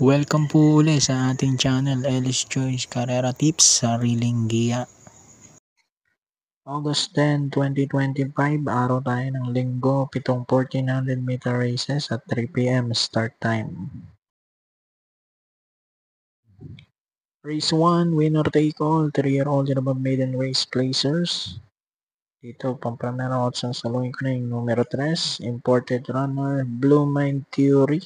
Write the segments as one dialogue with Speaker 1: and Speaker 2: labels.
Speaker 1: Welcome po uli sa ating channel, Ellis Choice Carrera Tips, Sariling Giya. August 10, 2025, araw tayo ng linggo, 7 1400 meter races at 3 p.m. start time. Race 1, winner take all, 3-year-old and above maiden race placers. Dito, pampramera ako sa saluhin ko na yung numero 3, imported runner, Blue Mind Theory.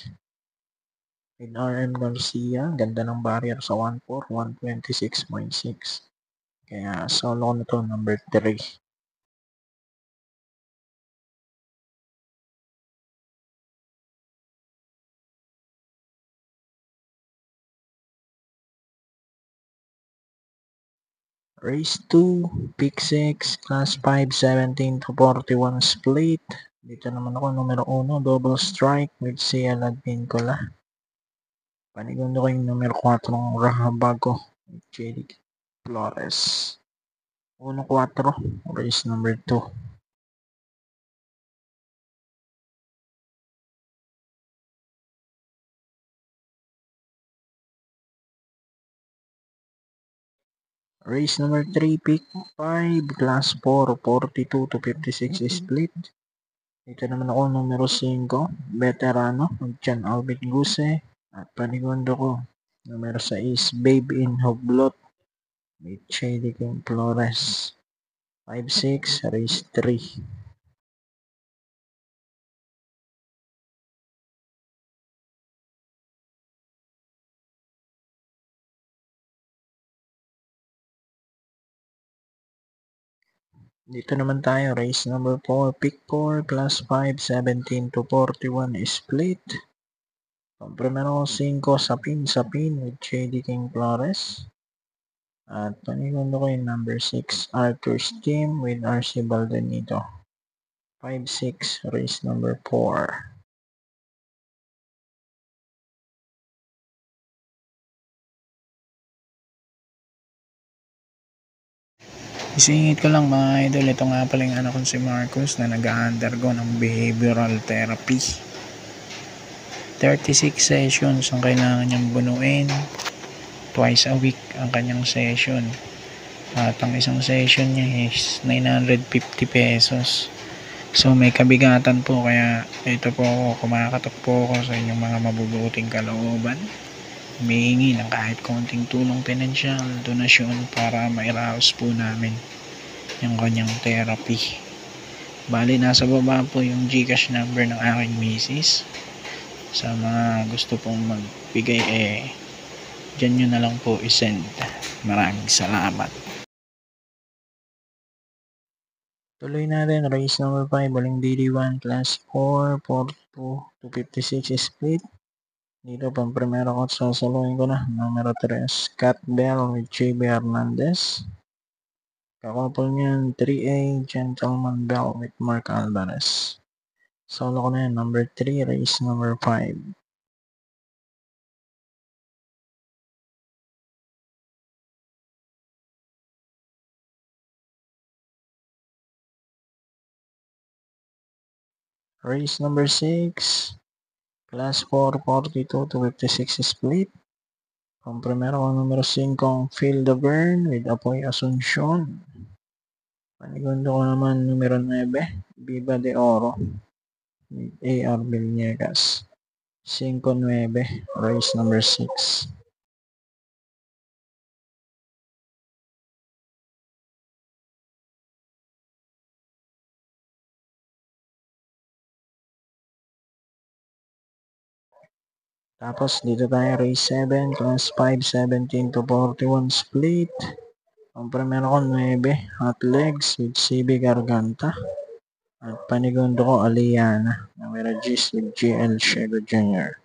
Speaker 1: With RM Garcia, ganda ng barrier sa 1.4, 126.6. Kaya solo ko na to, number 3. Race 2, pick 6, class 5, 17 to 41 split. Dito naman ako, numero 1, double strike with CL Advincula. Panigundo ko yung numero 4, Rahabago with JD Flores. 1-4, race number 2. Race number 3, pick 5, class 4, 42 to 56 split. Dito naman ako, numero 5, veterano, Jan Albert Guse. At panigundo ko, numero 6, Babe in Hublot with Shady King Flores. 5-6, race 3. Dito naman tayo, race number 4, pick 4, class 5, 17 to 41 split. Primero 5, Sapin with Shady King Flores. At panigundo ko yung number 6, Arthur's Team with RC Baldenito. 5-6, race number 4. Isingit ko lang mga idol, ito nga pala yung anak ko si Marcus na nag-undergo ng behavioral therapy. 36 sessions ang kailangan niyang bunuin. Twice a week ang kanyang session. At ang isang session niya is 950 pesos. So may kabigatan po, kaya ito po ako, kumakatok po ako sa inyong mga mabubuting kalooban. Humihingi ng kahit konting tulong pinansyal, donasyon para mairaos po namin yung kanyang therapy. Bali, nasa baba po yung GCash number ng aking misis. Sa mga gusto pong magbigay, dyan nyo na lang po isend. Maraming salamat. Tuloy natin, race number 5, Baling DD1, class 4, 42 to 56 split. Dito pang primero ko, sasaluhin ko na, numero 3, Cat Bell with JB Hernandez. Kakapal niyan, 3A, Gentleman Bell with Mark Alvarez. Solo ko na yan, number 3, race number 5. Race number 6, class 4, 42 to 56 split. Ang primero ko, numero 5, Phil the Burn with Apoy Asuncion. Panigundo ko naman, numero 9, Viva de Oro with AR Villegas. 5-9, race number 6. Tapos dito tayo, race 7, class 5, 17 to 41 split. Ang primero ko, 9, Hot Legs with CB Garganta. At panigundo ko, Aliana, numero 10 with GL Shego Jr.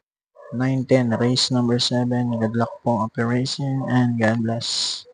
Speaker 1: 9-10, race number 7. Good luck po, operation, and God bless.